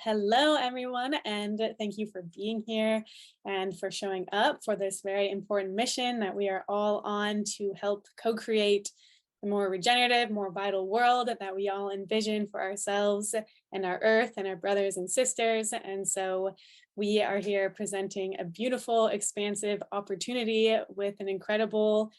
Hello, everyone, and thank you for being here and for showing up for this very important mission that we are all on to help co-create a more regenerative, more vital world that we all envision for ourselves and our earth and our brothers and sisters. And so we are here presenting a beautiful, expansive opportunity with an incredible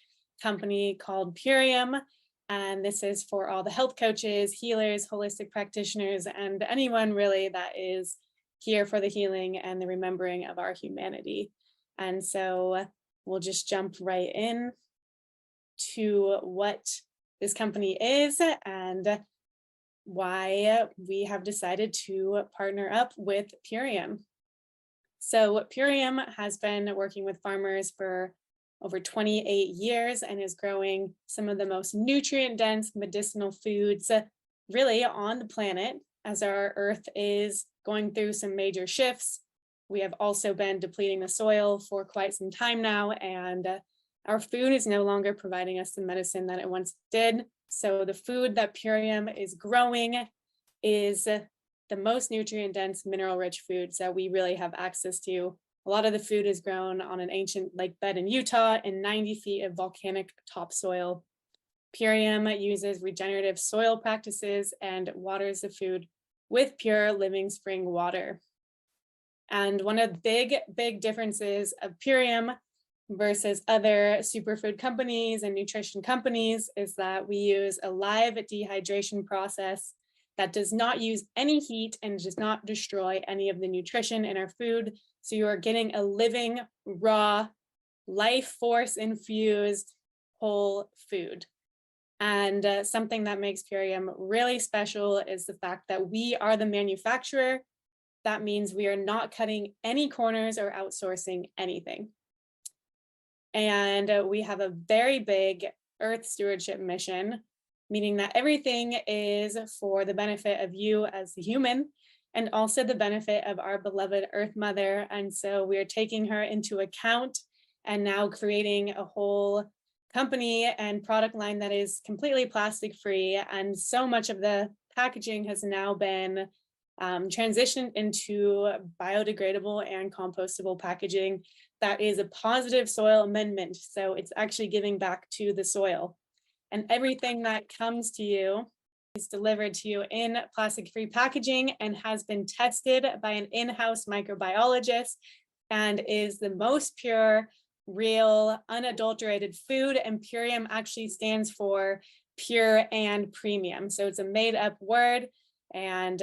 company called Purium. And this is for all the health coaches, healers, holistic practitioners, and anyone really that is here for the healing and the remembering of our humanity. And so we'll just jump right in to what this company is and why we have decided to partner up with Purium. So Purium has been working with farmers for over 28 years and is growing some of the most nutrient-dense medicinal foods really on the planet as our earth is going through some major shifts. We have also been depleting the soil for quite some time now, and our food is no longer providing us the medicine that it once did. So the food that Purium is growing is the most nutrient-dense, mineral-rich foods that we really have access to. A lot of the food is grown on an ancient lake bed in Utah in 90 feet of volcanic topsoil. Purium uses regenerative soil practices and waters the food with pure living spring water. And one of the big differences of Purium versus other superfood companies and nutrition companies is that we use a live dehydration process that does not use any heat and does not destroy any of the nutrition in our food. So you are getting a living, raw, life force infused whole food. And something that makes Purium really special is the fact that we are the manufacturer. That means we are not cutting any corners or outsourcing anything. And we have a very big earth stewardship mission, meaning that everything is for the benefit of you as the human and also the benefit of our beloved Earth Mother. And so we are taking her into account and now creating a whole company and product line that is completely plastic free. And so much of the packaging has now been transitioned into biodegradable and compostable packaging that is a positive soil amendment. So it's actually giving back to the soil. And everything that comes to you is delivered to you in plastic-free packaging and has been tested by an in-house microbiologist and is the most pure, real, unadulterated food. And Purium actually stands for pure and premium. So it's a made-up word. And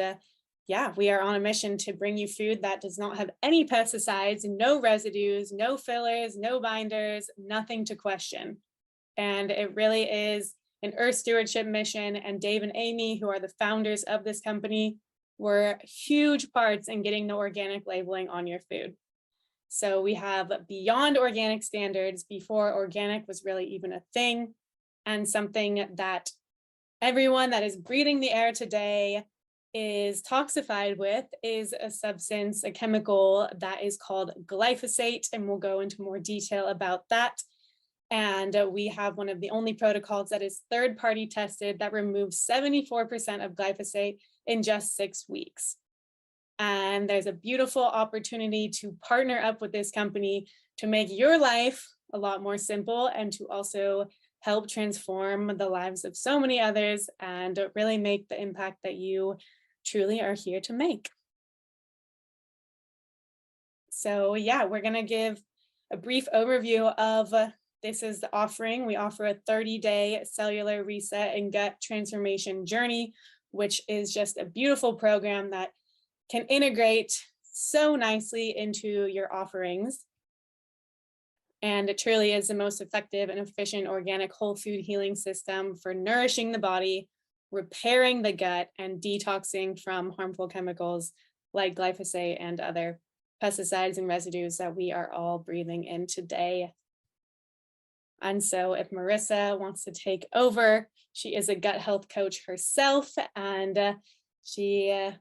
yeah, we are on a mission to bring you food that does not have any pesticides, no residues, no fillers, no binders, nothing to question. And it really is an earth stewardship mission, and Dave and Amy, who are the founders of this company, were huge parts in getting the organic labeling on your food. So we have beyond organic standards before organic was really even a thing, and something that everyone that is breathing the air today is toxified with is a substance, a chemical that is called glyphosate, and we'll go into more detail about that. And we have one of the only protocols that is third-party tested that removes 74% of glyphosate in just 6 weeks. And there's a beautiful opportunity to partner up with this company to make your life a lot more simple and to also help transform the lives of so many others and really make the impact that you truly are here to make. So yeah, we're going to give a brief overview of this is the offering. We offer a 30-day cellular reset and gut transformation journey, which is just a beautiful program that can integrate so nicely into your offerings. And it truly is the most effective and efficient organic whole food healing system for nourishing the body, repairing the gut, and detoxing from harmful chemicals like glyphosate and other pesticides and residues that we are all breathing in today. And so if Marissa wants to take over, she is a gut health coach herself, and she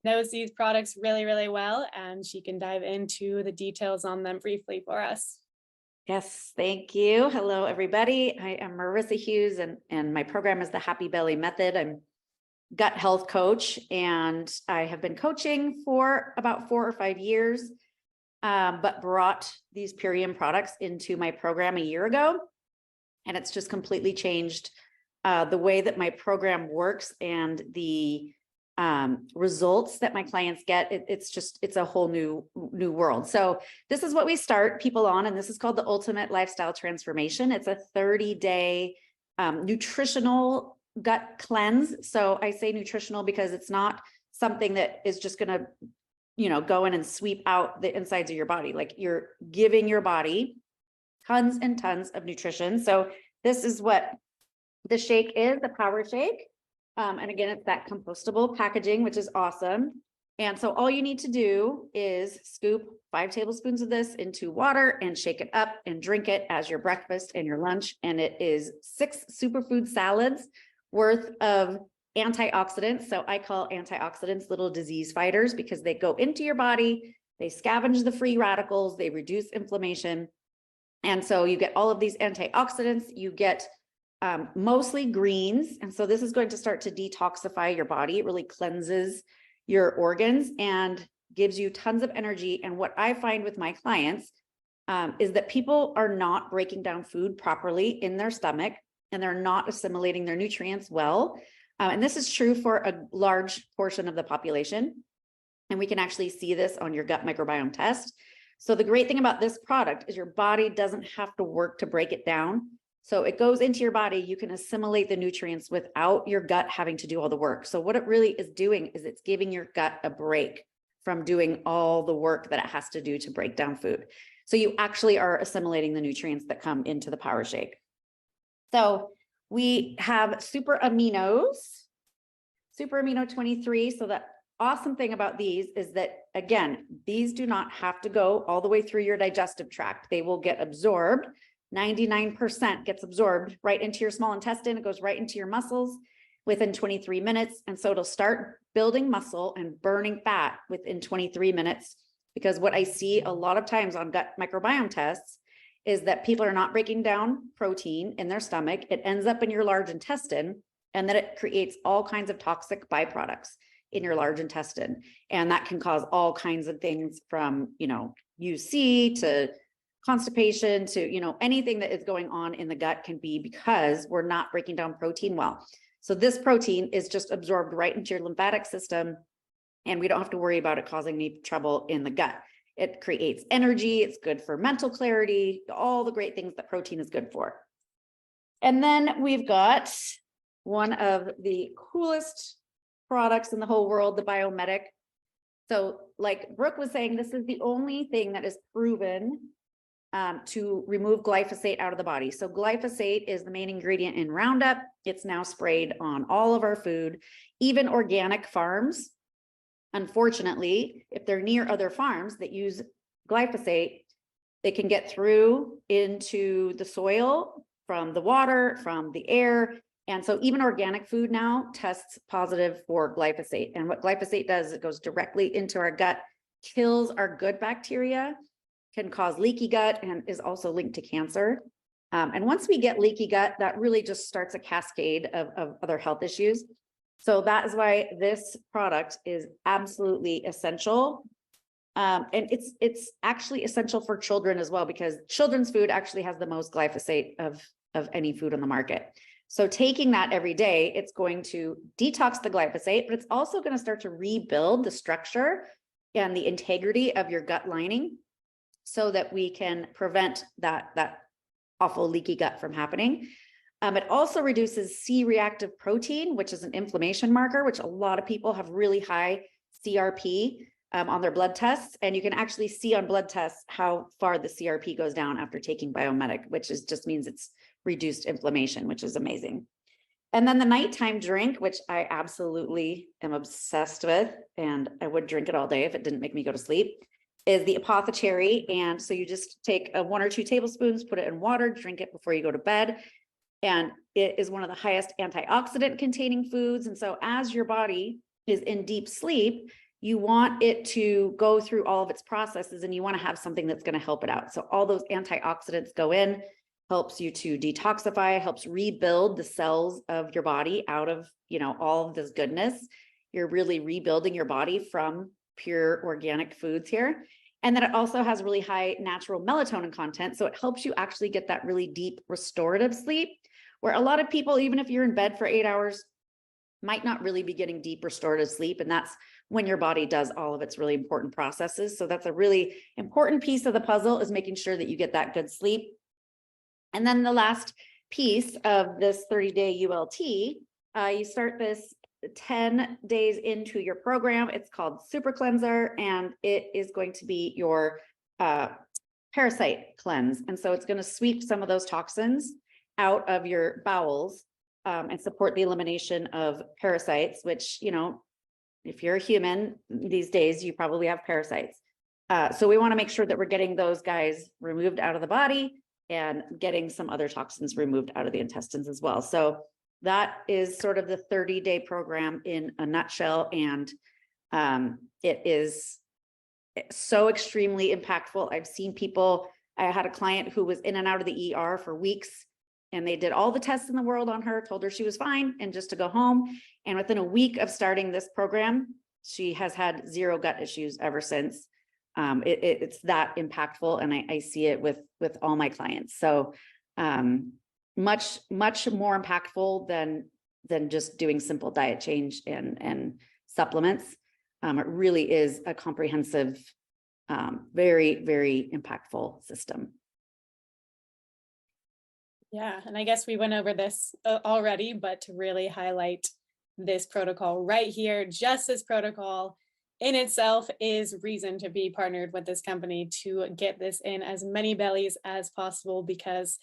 knows these products really, really well, and she can dive into the details on them briefly for us. Yes, thank you. Hello, everybody. I am Marissa Hughes, and my program is the Happy Belly Method. I'm gut health coach, and I have been coaching for about 4 or 5 years, but brought these Purium products into my program a year ago. And it's just completely changed the way that my program works and the results that my clients get. It's a whole new world. So this is what we start people on, and this is called the Ultimate Lifestyle Transformation. It's a 30-day nutritional gut cleanse. So I say nutritional because it's not something that is just going to, go in and sweep out the insides of your body. Like, you're giving your body tons and tons of nutrition. So this is what the shake is, the power shake. And again, it's that compostable packaging, which is awesome. And so all you need to do is scoop 5 tablespoons of this into water and shake it up and drink it as your breakfast and your lunch. And it is 6 superfood salads worth of antioxidants. So I call antioxidants little disease fighters, because they go into your body, they scavenge the free radicals, they reduce inflammation. And so you get all of these antioxidants, you get mostly greens. And so this is going to start to detoxify your body. It really cleanses your organs and gives you tons of energy. And what I find with my clients is that people are not breaking down food properly in their stomach, and they're not assimilating their nutrients well. And this is true for a large portion of the population. And we can actually see this on your gut microbiome test. So the great thing about this product is your body doesn't have to work to break it down. So it goes into your body, you can assimilate the nutrients without your gut having to do all the work. So what it really is doing is it's giving your gut a break from doing all the work that it has to do to break down food. So you actually are assimilating the nutrients that come into the power shake. So we have super amino 23. So the awesome thing about these is that, again, these do not have to go all the way through your digestive tract. They will get absorbed. 99% gets absorbed right into your small intestine. It goes right into your muscles within 23 minutes. And so it'll start building muscle and burning fat within 23 minutes. Because what I see a lot of times on gut microbiome tests is that people are not breaking down protein in their stomach. It ends up in your large intestine, and then it creates all kinds of toxic byproducts in your large intestine. And that can cause all kinds of things from, UC to constipation to, anything that is going on in the gut can be because we're not breaking down protein well. So this protein is just absorbed right into your lymphatic system, and we don't have to worry about it causing any trouble in the gut. It creates energy. It's good for mental clarity, all the great things that protein is good for. And then we've got one of the coolest products in the whole world, the Biomedic. So like Brooke was saying, this is the only thing that is proven to remove glyphosate out of the body. So glyphosate is the main ingredient in Roundup. It's now sprayed on all of our food, even organic farms. Unfortunately, if they're near other farms that use glyphosate, they can get through into the soil from the water, from the air. And so even organic food now tests positive for glyphosate. And what glyphosate does is it goes directly into our gut, kills our good bacteria, can cause leaky gut, and is also linked to cancer. And once we get leaky gut, that really just starts a cascade of other health issues. So that is why this product is absolutely essential. And it's actually essential for children as well, because children's food actually has the most glyphosate of any food on the market. So taking that every day, it's going to detox the glyphosate, but it's also going to start to rebuild the structure and the integrity of your gut lining so that we can prevent that awful leaky gut from happening. It also reduces C-reactive protein, which is an inflammation marker, which a lot of people have really high CRP on their blood tests. And you can actually see on blood tests how far the CRP goes down after taking Biomedic, which just means it's reduced inflammation, which is amazing. And then the nighttime drink, which I absolutely am obsessed with, and I would drink it all day if it didn't make me go to sleep, is the Apothecary. And so you just take 1 or 2 tablespoons, put it in water, drink it before you go to bed. And it is one of the highest antioxidant containing foods. And so as your body is in deep sleep, you want it to go through all of its processes, and you want to have something that's going to help it out. So all those antioxidants go in, helps you to detoxify, helps rebuild the cells of your body out of, all of this goodness. You're really rebuilding your body from pure organic foods here. And then it also has really high natural melatonin content. So it helps you actually get that really deep restorative sleep, where a lot of people, even if you're in bed for 8 hours, might not really be getting deep restorative sleep. And that's when your body does all of its really important processes. So that's a really important piece of the puzzle, is making sure that you get that good sleep. And then the last piece of this 30-day ULT, you start this 10 days into your program. It's called Super Cleanser, and it is going to be your parasite cleanse. And so it's going to sweep some of those toxins out of your bowels and support the elimination of parasites, which, if you're a human these days, you probably have parasites. So we want to make sure that we're getting those guys removed out of the body and getting some other toxins removed out of the intestines as well. So that is sort of the 30-day program in a nutshell. And it is so extremely impactful. I've seen people, I had a client who was in and out of the ER for weeks, and they did all the tests in the world on her, told her she was fine and just to go home. And within a week of starting this program, she has had 0 gut issues ever since. It's that impactful. And I see it with all my clients. So much more impactful than just doing simple diet change and supplements. It really is a comprehensive, very, very impactful system. Yeah, and I guess we went over this already, but to really highlight this protocol right here, just this protocol in itself is reason to be partnered with this company to get this in as many bellies as possible, because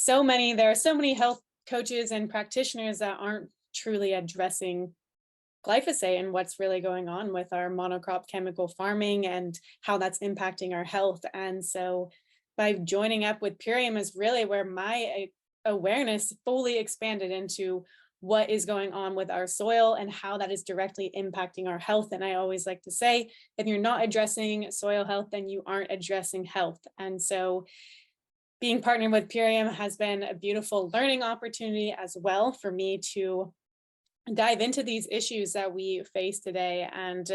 there are so many health coaches and practitioners that aren't truly addressing glyphosate and what's really going on with our monocrop chemical farming and how that's impacting our health. And so by joining up with Purium is really where my awareness fully expanded into what is going on with our soil and how that is directly impacting our health. And I always like to say, if you're not addressing soil health, then you aren't addressing health. And so being partnered with Purium has been a beautiful learning opportunity as well for me to dive into these issues that we face today, and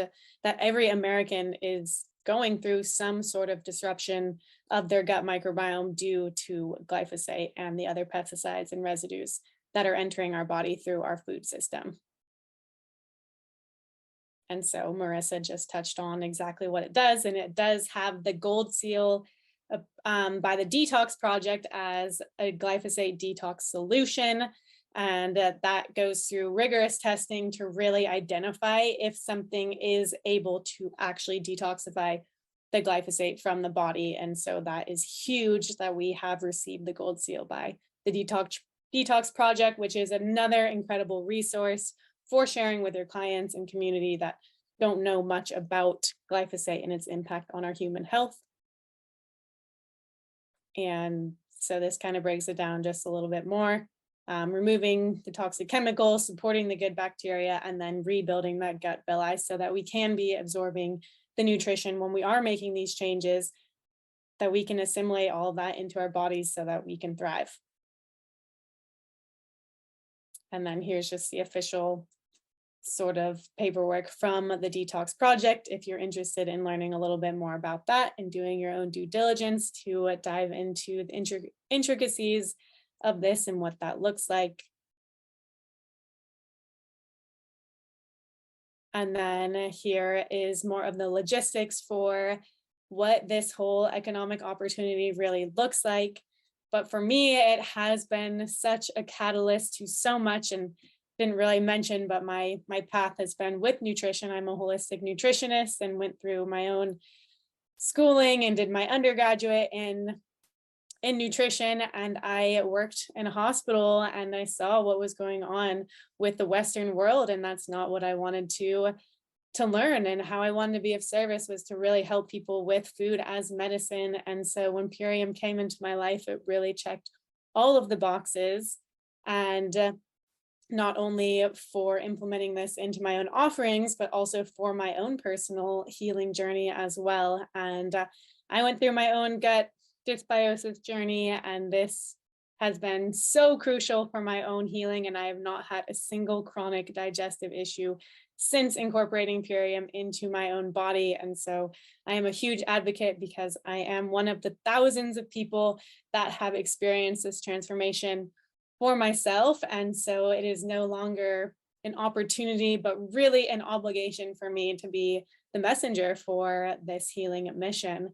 that every American is going through some sort of disruption of their gut microbiome due to glyphosate and the other pesticides and residues that are entering our body through our food system. And so Marissa just touched on exactly what it does, and it does have the gold seal by the Detox Project as a glyphosate detox solution. And that goes through rigorous testing to really identify if something is able to actually detoxify the glyphosate from the body. And so that is huge that we have received the gold seal by the Detox Project, which is another incredible resource for sharing with your clients and community that don't know much about glyphosate and its impact on our human health. And so this kind of breaks it down just a little bit more. Removing the toxic chemicals, supporting the good bacteria, and then rebuilding that gut villi so that we can be absorbing the nutrition when we are making these changes, that we can assimilate all of that into our bodies so that we can thrive. And then here's just the official sort of paperwork from the Detox Project if you're interested in learning a little bit more about that and doing your own due diligence to dive into the intricacies of this and what that looks like. And then here is more of the logistics for what this whole economic opportunity really looks like. But for me, it has been such a catalyst to so much, and didn't really mention, but my path has been with nutrition. I'm a holistic nutritionist and went through my own schooling and did my undergraduate in nutrition, and I worked in a hospital and I saw what was going on with the Western world, and that's not what I wanted to learn. And how I wanted to be of service was to really help people with food as medicine. And so when Purium came into my life, it really checked all of the boxes, and not only for implementing this into my own offerings, but also for my own personal healing journey as well. And I went through my own gut dysbiosis journey, and this has been so crucial for my own healing, and I have not had a single chronic digestive issue since incorporating Purium into my own body. And so I am a huge advocate because I am one of the thousands of people that have experienced this transformation for myself. And so it is no longer an opportunity, but really an obligation for me to be the messenger for this healing mission.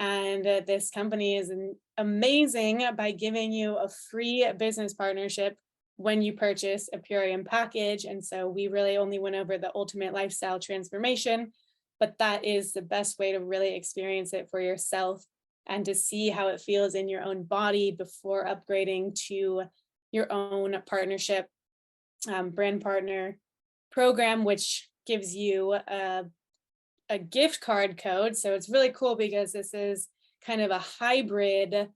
And this company is amazing by giving you a free business partnership when you purchase a Purium package. And so we really only went over the ultimate lifestyle transformation, but that is the best way to really experience it for yourself and to see how it feels in your own body before upgrading to your own partnership brand partner program, which gives you a gift card code. So it's really cool because this is kind of a hybrid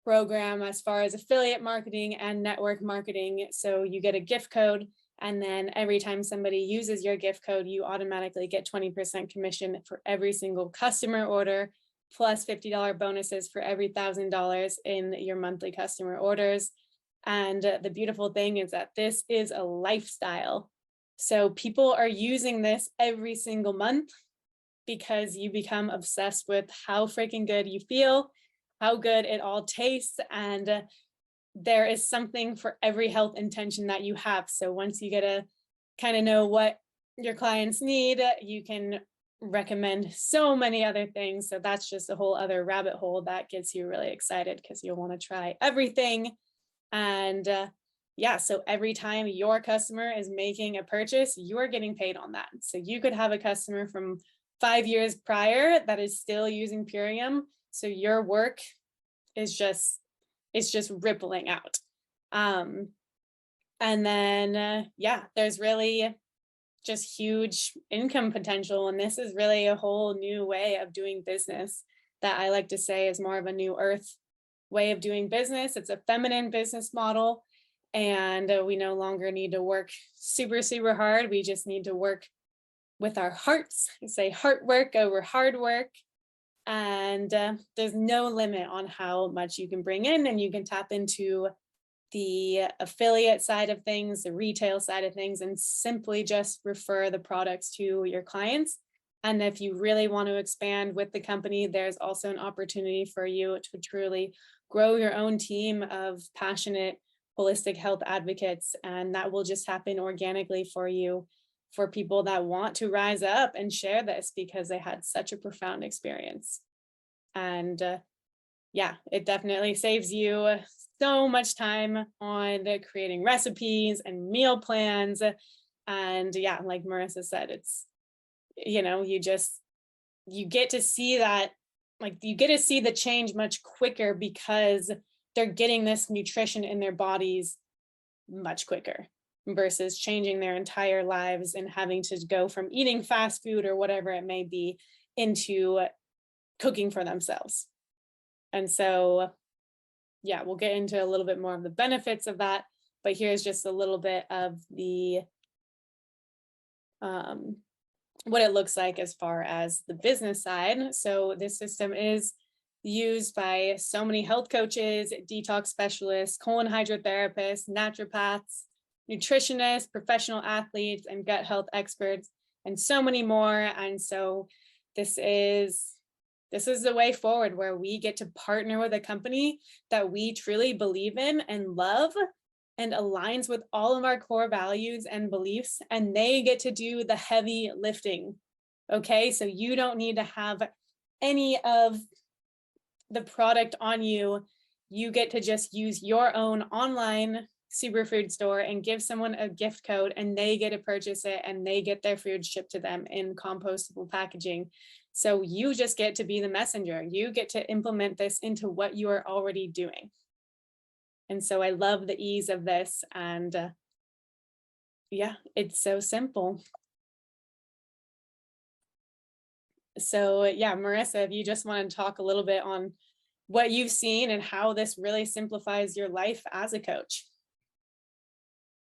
program as far as affiliate marketing and network marketing. So you get a gift code, and then every time somebody uses your gift code, you automatically get 20% commission for every single customer order, plus $50 bonuses for every $1,000 in your monthly customer orders. And the beautiful thing is that this is a lifestyle. So people are using this every single month because you become obsessed with how freaking good you feel, how good it all tastes, and there is something for every health intention that you have. So once you get to kind of know what your clients need, you can recommend so many other things. So that's just a whole other rabbit hole that gets you really excited because you'll want to try everything. And yeah, so every time your customer is making a purchase, you're getting paid on that. So you could have a customer from 5 years prior that is still using Purium. So your work is just, it's just rippling out. And then, yeah, there's really just huge income potential. And this is really a whole new way of doing business that I like to say is more of a new earth way of doing business. It's a feminine business model. And we no longer need to work super, super hard. We just need to work with our hearts. I say heart work over hard work. And there's no limit on how much you can bring in, and you can tap into the affiliate side of things, the retail side of things, and simply just refer the products to your clients. And if you really want to expand with the company, there's also an opportunity for you to truly grow your own team of passionate holistic health advocates. And that will just happen organically for you, for people that want to rise up and share this because they had such a profound experience. And yeah, it definitely saves you so much time on creating recipes and meal plans. And yeah, like Marissa said, it's, you know, you get to see that, like you get to see the change much quicker because they're getting this nutrition in their bodies much quicker versus changing their entire lives and having to go from eating fast food or whatever it may be into cooking for themselves. And so, yeah, we'll get into a little bit more of the benefits of that, but here's just a little bit of the what it looks like as far as the business side. So this system is used by so many health coaches, detox specialists, colon hydrotherapists, naturopaths, nutritionists, professional athletes, and gut health experts, and so many more. And so this is the way forward, where we get to partner with a company that we truly believe in and love and aligns with all of our core values and beliefs, and they get to do the heavy lifting. Okay, so you don't need to have any of the product on you. You get to just use your own online superfood store and give someone a gift code, and they get to purchase it and they get their food shipped to them in compostable packaging. So you just get to be the messenger. You get to implement this into what you are already doing. And so I love the ease of this. And yeah, it's so simple. So yeah, Marissa, if you just want to talk a little bit on what you've seen and how this really simplifies your life as a coach.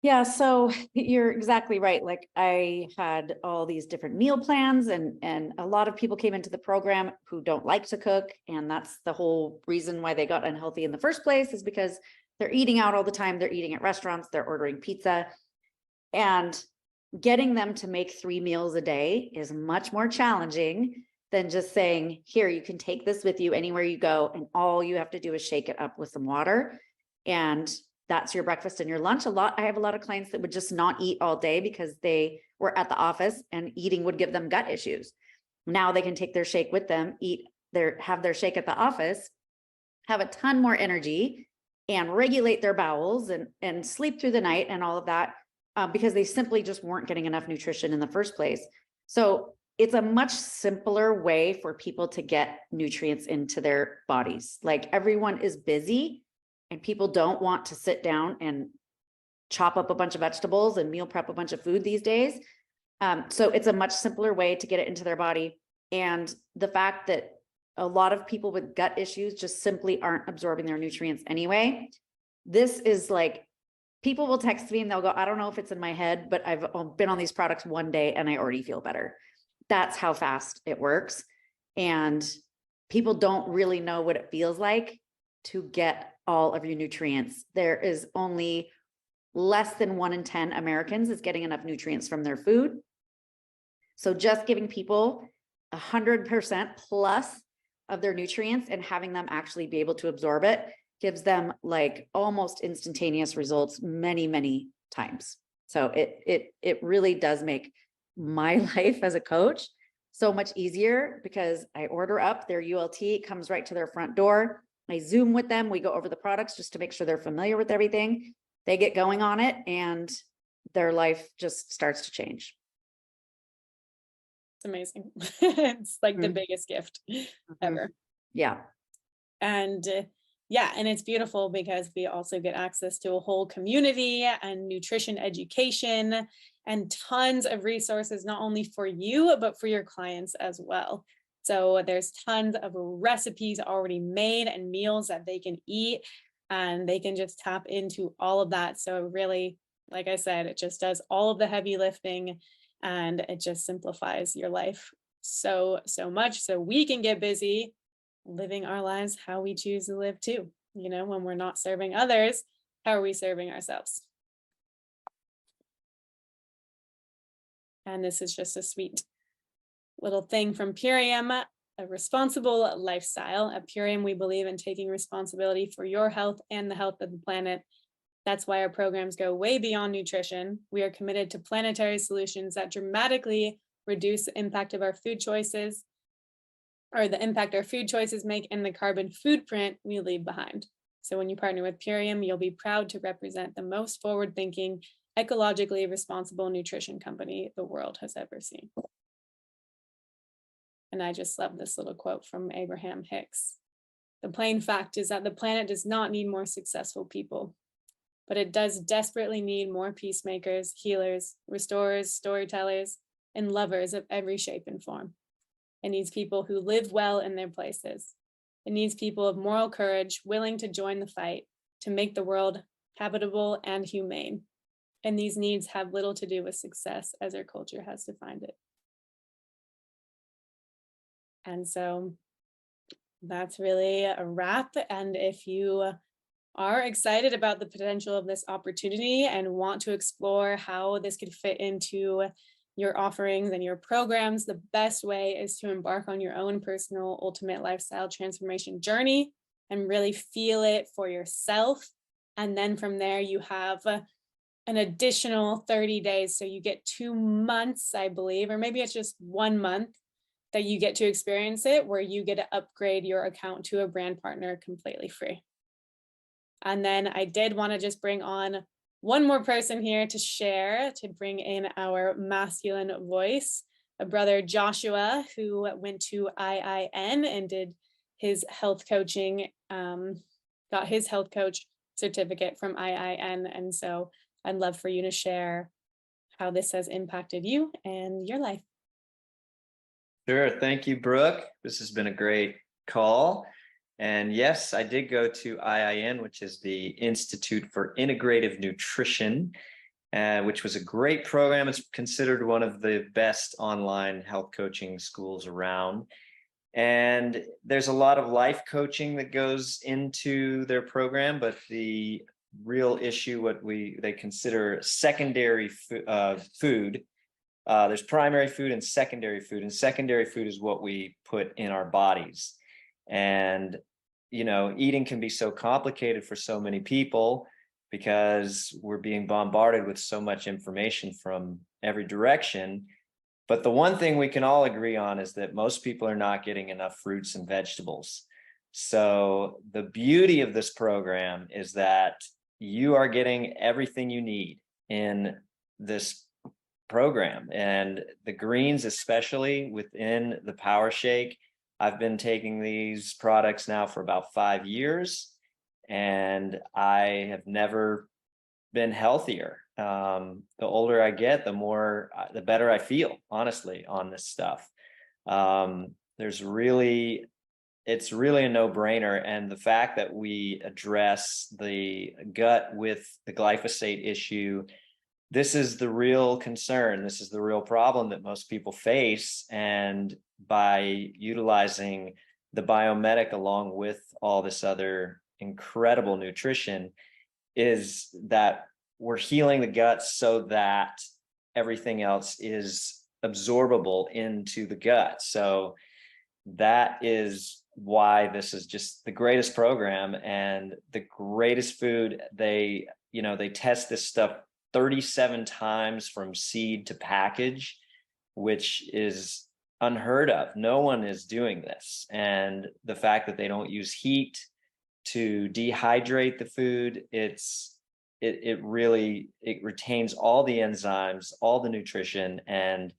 Yeah, so you're exactly right. Like I had all these different meal plans and a lot of people came into the program who don't like to cook. And that's the whole reason why they got unhealthy in the first place, is because they're eating out all the time. They're eating at restaurants, they're ordering pizza, and getting them to make 3 meals a day is much more challenging than just saying, here, you can take this with you anywhere you go. And all you have to do is shake it up with some water. And that's your breakfast and your lunch. I have a lot of clients that would just not eat all day because they were at the office and eating would give them gut issues. Now they can take their shake with them, have their shake at the office, have a ton more energy and regulate their bowels and sleep through the night and all of that, because they simply just weren't getting enough nutrition in the first place. So it's a much simpler way for people to get nutrients into their bodies. Like everyone is busy and people don't want to sit down and chop up a bunch of vegetables and meal prep a bunch of food these days. So it's a much simpler way to get it into their body. And the fact that a lot of people with gut issues just simply aren't absorbing their nutrients anyway. This is like, people will text me and they'll go, I don't know if it's in my head, but I've been on these products one day and I already feel better. That's how fast it works. And people don't really know what it feels like to get all of your nutrients. There is only less than 1 in 10 Americans is getting enough nutrients from their food. So just giving people 100% plus of their nutrients and having them actually be able to absorb it gives them like almost instantaneous results many, many times. So it really does make my life as a coach so much easier, because I order up their ULT, it comes right to their front door. I Zoom with them. We go over the products just to make sure they're familiar with everything. They get going on it and their life just starts to change. It's amazing. It's like the biggest gift ever. Yeah. And yeah, and it's beautiful because we also get access to a whole community and nutrition education and tons of resources, not only for you, but for your clients as well. So there's tons of recipes already made and meals that they can eat, and they can just tap into all of that. So really, like I said, it just does all of the heavy lifting and it just simplifies your life so much, so we can get busy living our lives how we choose to live too. You know, when we're not serving others, how are we serving ourselves? And this is just a sweet little thing from Purium, a responsible lifestyle. At Purium, we believe in taking responsibility for your health and the health of the planet. That's why our programs go way beyond nutrition. We are committed to planetary solutions that dramatically reduce the impact of our food choices, or the impact our food choices make, and the carbon footprint we leave behind. So when you partner with Purium, you'll be proud to represent the most forward-thinking, ecologically responsible nutrition company the world has ever seen. And I just love this little quote from Abraham Hicks. The plain fact is that the planet does not need more successful people, but it does desperately need more peacemakers, healers, restorers, storytellers, and lovers of every shape and form. It needs people who live well in their places. It needs people of moral courage, willing to join the fight to make the world habitable and humane. And these needs have little to do with success as our culture has defined it. And so that's really a wrap. And if you are excited about the potential of this opportunity and want to explore how this could fit into your offerings and your programs, the best way is to embark on your own personal ultimate lifestyle transformation journey and really feel it for yourself. And then from there, you have an additional 30 days. So you get 2 months, I believe, or maybe it's just 1 month that you get to experience it, where you get to upgrade your account to a brand partner completely free. And then I did want to just bring on one more person here to share, to bring in our masculine voice, a brother Joshua, who went to IIN and did his health coaching, got his health coach certificate from IIN. And so I'd love for you to share how this has impacted you and your life. Sure. Thank you, Brooke. This has been a great call. And yes, I did go to IIN, which is the Institute for Integrative Nutrition. which was a great program. It's considered one of the best online health coaching schools around. And there's a lot of life coaching that goes into their program, but the real issue, what they consider secondary food. There's primary food and secondary food, and secondary food is what we put in our bodies. And, you know, eating can be so complicated for so many people because we're being bombarded with so much information from every direction. But the one thing we can all agree on is that most people are not getting enough fruits and vegetables. So the beauty of this program is that you are getting everything you need in this program, and the greens, especially within the Power Shake. I've been taking these products now for about 5 years, and I have never been healthier. The older I get, the better I feel, honestly, on this stuff. It's really a no-brainer. And the fact that we address the gut with the glyphosate issue, this is the real concern. This is the real problem that most people face. And by utilizing the biomedic along with all this other incredible nutrition, is that we're healing the gut so that everything else is absorbable into the gut. So that is why this is just the greatest program and the greatest food. They test this stuff 37 times from seed to package, which is unheard of. No one is doing this. And the fact that they don't use heat to dehydrate the food, it retains all the enzymes, all the nutrition, and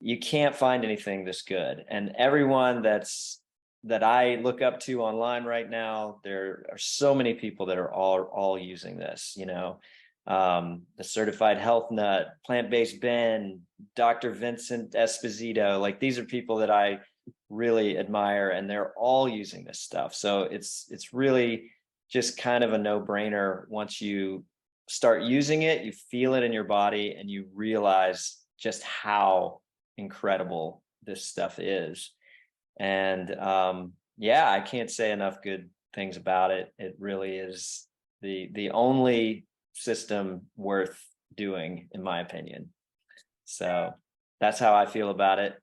you can't find anything this good. And everyone that I look up to online right now, there are so many people that are all using this, the Certified Health Nut, Plant-Based Ben, Dr. Vincent Esposito. Like, these are people that I really admire, and they're all using this stuff. So it's really just kind of a no-brainer. Once you start using it, you feel it in your body, and you realize just how incredible this stuff is. And I can't say enough good things about it. It really is the only system worth doing, in my opinion. So that's how I feel about it.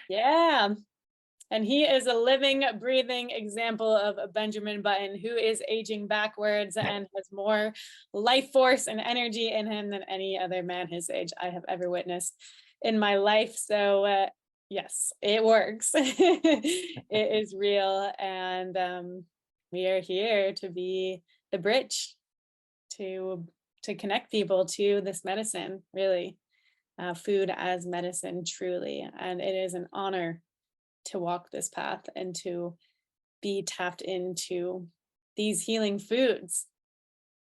Yeah. And he is a living, breathing example of a Benjamin Button who is aging backwards and has more life force and energy in him than any other man his age I have ever witnessed in my life. So yes, it works. It is real. And we are here to be the bridge to connect people to this medicine, really. Food as medicine, truly. And it is an honor to walk this path and to be tapped into these healing foods.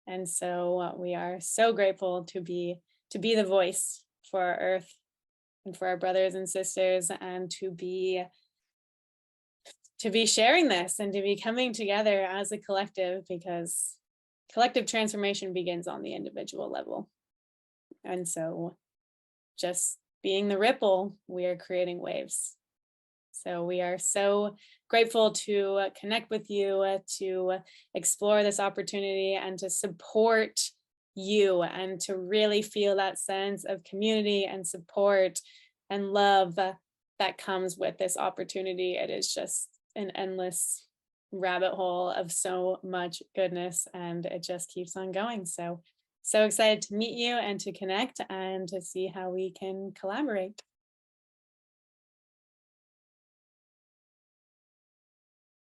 And so we are so grateful to be the voice for our earth and for our brothers and sisters, and to be sharing this and to be coming together as a collective, because collective transformation begins on the individual level. And so just being the ripple, we are creating waves. So we are so grateful to connect with you, to explore this opportunity, and to support you, and to really feel that sense of community and support and love that comes with this opportunity. It is just an endless rabbit hole of so much goodness, and it just keeps on going. So excited to meet you and to connect and to see how we can collaborate.